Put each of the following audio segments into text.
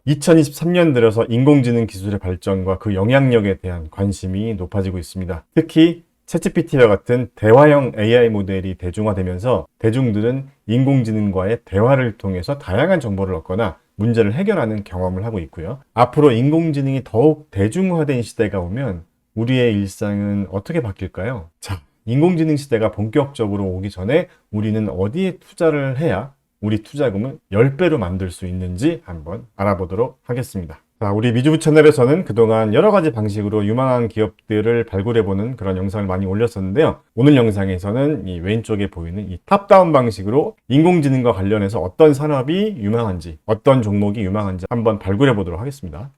2023년 들어서 인공지능 기술의 발전과 그 영향력에 대한 관심이 높아지고 있습니다. 특히 챗GPT와 같은 대화형 AI 모델이 대중화되면서 대중들은 인공지능과의 대화를 통해서 다양한 정보를 얻거나 문제를 해결하는 경험을 하고 있고요. 앞으로 인공지능이 더욱 대중화된 시대가 오면 우리의 일상은 어떻게 바뀔까요? 자, 인공지능 시대가 본격적으로 오기 전에 우리는 어디에 투자를 해야 우리 투자금을 10배로 만들 수 있는지 한번 알아보도록 하겠습니다. 자, 우리 미주부 채널에서는 그동안 여러 가지 방식으로 유망한 기업들을 발굴해보는 그런 영상을 많이 올렸었는데요. 오늘 영상에서는 이 왼쪽에 보이는 이 탑다운 방식으로 인공지능과 관련해서 어떤 산업이 유망한지, 어떤 종목이 유망한지 한번 발굴해보도록 하겠습니다.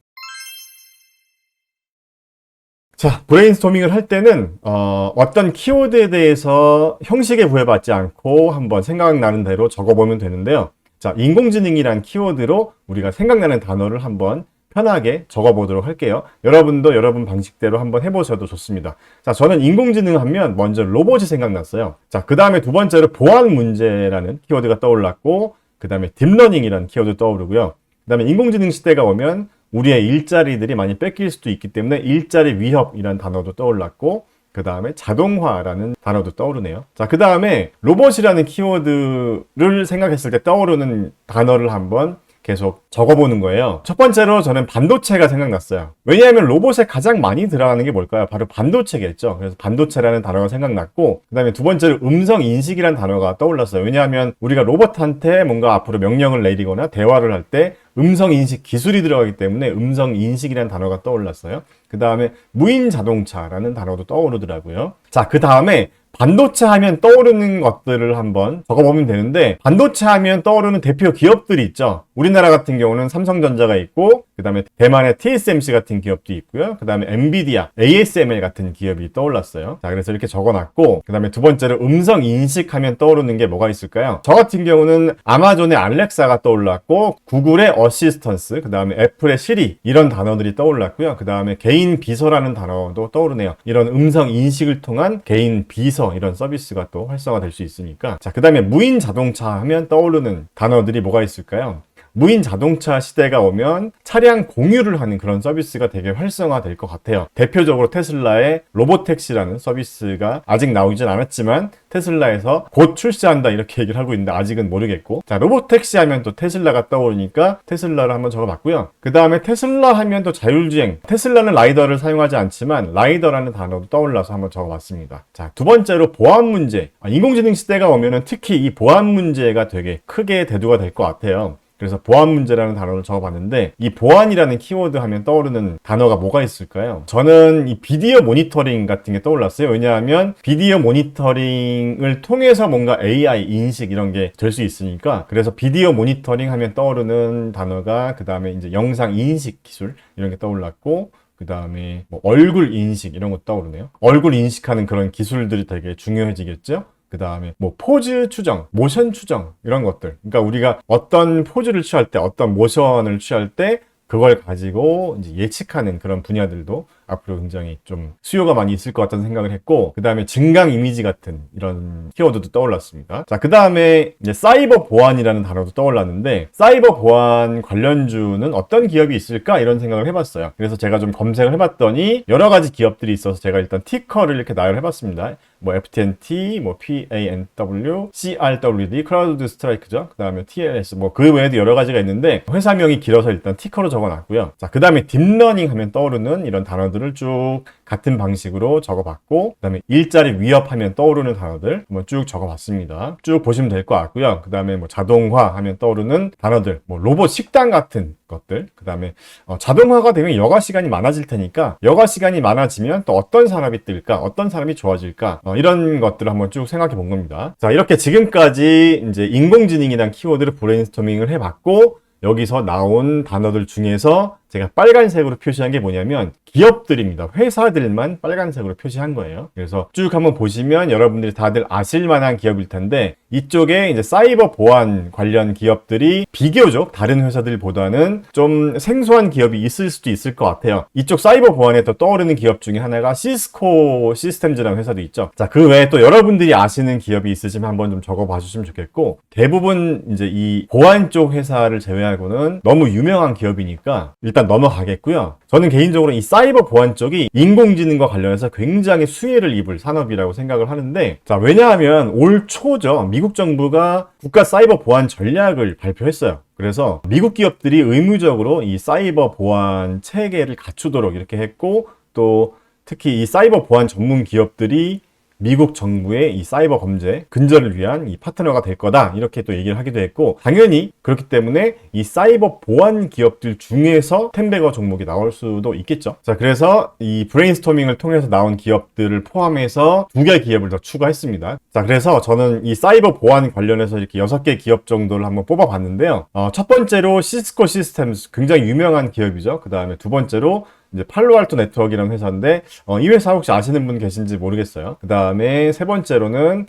자, 브레인스토밍을 할 때는 어떤 키워드에 대해서 형식에 부여받지 않고 한번 생각나는 대로 적어보면 되는데요. 자, 인공지능이란 키워드로 우리가 생각나는 단어를 한번 편하게 적어보도록 할게요. 여러분도 여러분 방식대로 한번 해보셔도 좋습니다. 자, 저는 인공지능 하면 먼저 로봇이 생각났어요. 자, 그 다음에 두 번째로 보안 문제라는 키워드가 떠올랐고, 그 다음에 딥러닝이라는 키워드 떠오르고요. 그 다음에 인공지능 시대가 오면 우리의 일자리들이 많이 뺏길 수도 있기 때문에 일자리 위협이라는 단어도 떠올랐고, 그 다음에 자동화라는 단어도 떠오르네요. 자, 그 다음에 로봇이라는 키워드를 생각했을 때 떠오르는 단어를 한번 계속 적어보는 거예요. 첫 번째로 저는 반도체가 생각났어요. 왜냐하면 로봇에 가장 많이 들어가는 게 뭘까요? 바로 반도체겠죠. 그래서 반도체라는 단어가 생각났고, 그 다음에 두 번째로 음성인식이라는 단어가 떠올랐어요. 왜냐하면 우리가 로봇한테 뭔가 앞으로 명령을 내리거나 대화를 할 때 음성인식 기술이 들어가기 때문에 음성인식이라는 단어가 떠올랐어요. 그 다음에 무인자동차라는 단어도 떠오르더라고요. 자, 그 다음에 반도체 하면 떠오르는 것들을 한번 적어보면 되는데, 반도체 하면 떠오르는 대표 기업들이 있죠. 우리나라 같은 경우는 삼성전자가 있고, 그 다음에 대만의 TSMC 같은 기업도 있고요. 그 다음에 엔비디아, ASML 같은 기업이 떠올랐어요. 자, 그래서 이렇게 적어놨고, 그 다음에 두 번째로 음성 인식하면 떠오르는 게 뭐가 있을까요? 저 같은 경우는 아마존의 알렉사가 떠올랐고, 구글의 어시스턴스, 그 다음에 애플의 시리, 이런 단어들이 떠올랐고요. 그 다음에 개인 비서라는 단어도 떠오르네요. 이런 음성 인식을 통한 개인 비서, 이런 서비스가 또 활성화될 수 있으니까. 자, 그 다음에 무인 자동차 하면 떠오르는 단어들이 뭐가 있을까요? 무인 자동차 시대가 오면 차량 공유를 하는 그런 서비스가 되게 활성화될 것 같아요. 대표적으로 테슬라의 로보택시라는 서비스가 아직 나오진 않았지만 테슬라에서 곧 출시한다 이렇게 얘기를 하고 있는데 아직은 모르겠고, 자, 로보택시 하면 또 테슬라가 떠오르니까 테슬라를 한번 적어봤고요. 그 다음에 테슬라 하면 또 자율주행, 테슬라는 라이더를 사용하지 않지만 라이더라는 단어도 떠올라서 한번 적어봤습니다. 자, 두 번째로 보안 문제. 인공지능 시대가 오면은 특히 이 보안 문제가 되게 크게 대두가 될 것 같아요. 그래서 보안 문제라는 단어를 적어봤는데, 이 보안이라는 키워드 하면 떠오르는 단어가 뭐가 있을까요? 저는 이 비디오 모니터링 같은 게 떠올랐어요. 왜냐하면 비디오 모니터링을 통해서 뭔가 AI 인식 이런 게 될 수 있으니까, 그래서 비디오 모니터링 하면 떠오르는 단어가 그 다음에 이제 영상 인식 기술 이런 게 떠올랐고, 그 다음에 뭐 얼굴 인식 이런 것도 떠오르네요. 얼굴 인식하는 그런 기술들이 되게 중요해지겠죠? 그 다음에 뭐 포즈 추정, 모션 추정 이런 것들. 그러니까 우리가 어떤 포즈를 취할 때, 어떤 모션을 취할 때 그걸 가지고 이제 예측하는 그런 분야들도 앞으로 굉장히 좀 수요가 많이 있을 것 같다는 생각을 했고, 그 다음에 증강 이미지 같은 이런 키워드도 떠올랐습니다. 자, 그 다음에 이제 사이버 보안이라는 단어도 떠올랐는데, 사이버 보안 관련주는 어떤 기업이 있을까 이런 생각을 해봤어요. 그래서 제가 좀 검색을 해봤더니 여러 가지 기업들이 있어서 제가 일단 티커를 이렇게 나열을 해봤습니다. 뭐 FTNT, 뭐 PANW, CRWD, 크라우드 스트라이크죠. 그 다음에 TLS, 뭐 그 외에도 여러 가지가 있는데 회사명이 길어서 일단 티커로 적어놨고요. 자, 그 다음에 딥러닝 하면 떠오르는 이런 단어들을 쭉 같은 방식으로 적어봤고, 그 다음에 일자리 위협하면 떠오르는 단어들 한번 쭉 적어봤습니다. 쭉 보시면 될 것 같고요. 그 다음에 뭐 자동화 하면 떠오르는 단어들, 뭐 로봇 식당 같은 것들, 그 다음에 자동화가 되면 여가 시간이 많아질 테니까 여가 시간이 많아지면 또 어떤 산업이 뜰까, 어떤 사람이 좋아질까, 이런 것들을 한번 쭉 생각해 본 겁니다. 자, 이렇게 지금까지 이제 인공지능이란 키워드를 브레인스토밍을 해봤고, 여기서 나온 단어들 중에서 제가 빨간색으로 표시한 게 뭐냐면 기업들입니다. 회사들만 빨간색으로 표시한 거예요. 그래서 쭉 한번 보시면 여러분들이 다들 아실 만한 기업일 텐데, 이쪽에 이제 사이버 보안 관련 기업들이 비교적 다른 회사들보다는 좀 생소한 기업이 있을 수도 있을 것 같아요. 이쪽 사이버 보안에 또 떠오르는 기업 중에 하나가 시스코 시스템즈라는 회사도 있죠. 자, 그 외에 또 여러분들이 아시는 기업이 있으시면 한번 좀 적어봐 주시면 좋겠고, 대부분 이제 이 보안 쪽 회사를 제외한 전략으로는 너무 유명한 기업이니까 일단 넘어가겠고요. 저는 개인적으로 이 사이버 보안 쪽이 인공지능과 관련해서 굉장히 수혜를 입을 산업이라고 생각을 하는데, 자, 왜냐하면 올 초죠. 미국 정부가 국가 사이버 보안 전략을 발표했어요. 그래서 미국 기업들이 의무적으로 이 사이버 보안 체계를 갖추도록 이렇게 했고, 또 특히 이 사이버 보안 전문 기업들이 미국 정부의 이 사이버 범죄 근절을 위한 이 파트너가 될 거다, 이렇게 또 얘기를 하기도 했고, 당연히 그렇기 때문에 이 사이버 보안 기업들 중에서 텐베거 종목이 나올 수도 있겠죠. 자, 그래서 이 브레인스토밍을 통해서 나온 기업들을 포함해서 2개 기업을 더 추가했습니다. 자, 그래서 저는 이 사이버 보안 관련해서 이렇게 6개 기업 정도를 한번 뽑아봤는데요. 첫 번째로 시스코 시스템스, 굉장히 유명한 기업이죠. 그 다음에 두 번째로 이제 팔로알토 네트워크라는 회사인데, 이 회사 혹시 아시는 분 계신지 모르겠어요. 그 다음에 세 번째로는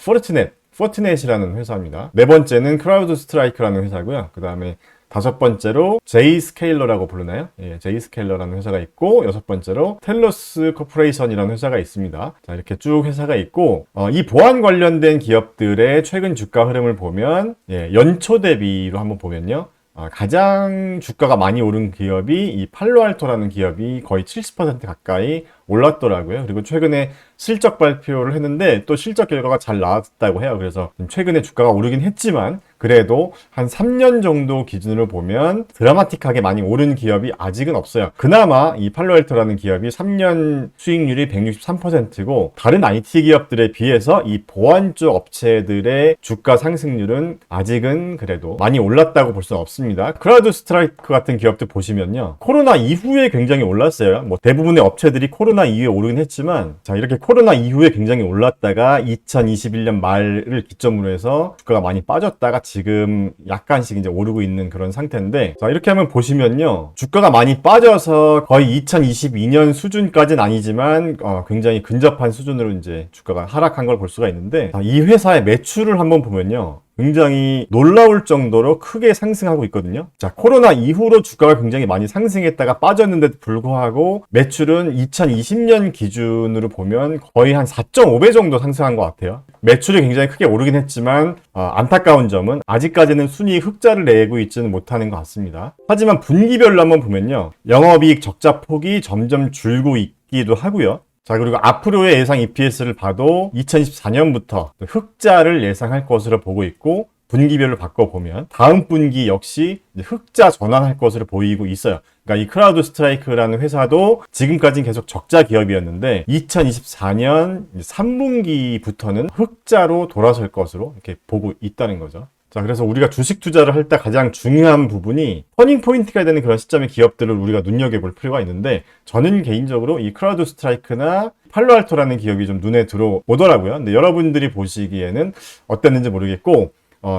포트넷이라는 회사입니다. 네 번째는 크라우드 스트라이크라는 회사고요. 그 다음에 다섯 번째로 제이스케일러라고 부르나요? 예, 제이스케일러라는 회사가 있고, 여섯 번째로 텔러스 코퍼레이션이라는 회사가 있습니다. 자, 이렇게 쭉 회사가 있고, 이 보안 관련된 기업들의 최근 주가 흐름을 보면, 예, 연초 대비로 한번 보면요. 가장 주가가 많이 오른 기업이 이 팔로알토라는 기업이 거의 70% 가까이 올랐더라고요. 그리고 최근에 실적 발표를 했는데 또 실적 결과가 잘 나왔다고 해요. 그래서 최근에 주가가 오르긴 했지만 그래도 한 3년 정도 기준으로 보면 드라마틱하게 많이 오른 기업이 아직은 없어요. 그나마 이 팔로알토라는 기업이 3년 수익률이 163%고 다른 IT 기업들에 비해서 이 보안 쪽 업체들의 주가 상승률은 아직은 그래도 많이 올랐다고 볼 수는 없습니다. 크라우드 스트라이크 같은 기업들 보시면요, 코로나 이후에 굉장히 올랐어요. 뭐 대부분의 업체들이 코로나 이후에 오르긴 했지만, 자, 이렇게 코로나 이후에 굉장히 올랐다가 2021년 말을 기점으로 해서 주가가 많이 빠졌다가 지금 약간씩 이제 오르고 있는 그런 상태인데, 자, 이렇게 한번 보시면요, 주가가 많이 빠져서 거의 2022년 수준까지는 아니지만 굉장히 근접한 수준으로 이제 주가가 하락한 걸 볼 수가 있는데, 자, 이 회사의 매출을 한번 보면요, 굉장히 놀라울 정도로 크게 상승하고 있거든요. 자, 코로나 이후로 주가가 굉장히 많이 상승했다가 빠졌는데도 불구하고 매출은 2020년 기준으로 보면 거의 한 4.5배 정도 상승한 것 같아요. 매출이 굉장히 크게 오르긴 했지만 안타까운 점은 아직까지는 순이익 흑자를 내고 있지는 못하는 것 같습니다. 하지만 분기별로 한번 보면요, 영업이익 적자 폭이 점점 줄고 있기도 하고요. 자, 그리고 앞으로의 예상 EPS를 봐도 2024년부터 흑자를 예상할 것으로 보고 있고, 분기별로 바꿔보면 다음 분기 역시 흑자 전환할 것으로 보이고 있어요. 그러니까 이 크라우드 스트라이크라는 회사도 지금까지는 계속 적자 기업이었는데 2024년 3분기부터는 흑자로 돌아설 것으로 이렇게 보고 있다는 거죠. 자, 그래서 우리가 주식 투자를 할 때 가장 중요한 부분이 터닝 포인트가 되는 그런 시점의 기업들을 우리가 눈여겨볼 필요가 있는데, 저는 개인적으로 이 크라우드 스트라이크나 팔로알토라는 기업이 좀 눈에 들어오더라고요. 근데 여러분들이 보시기에는 어땠는지 모르겠고,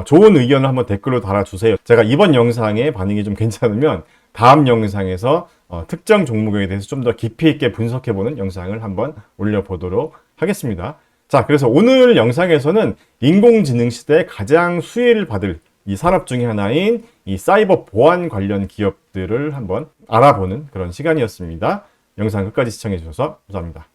좋은 의견을 한번 댓글로 달아주세요. 제가 이번 영상에 반응이 좀 괜찮으면 다음 영상에서 특정 종목에 대해서 좀 더 깊이 있게 분석해보는 영상을 한번 올려보도록 하겠습니다. 자, 그래서 오늘 영상에서는 인공지능 시대에 가장 수혜를 받을 이 산업 중에 하나인 이 사이버 보안 관련 기업들을 한번 알아보는 그런 시간이었습니다. 영상 끝까지 시청해 주셔서 감사합니다.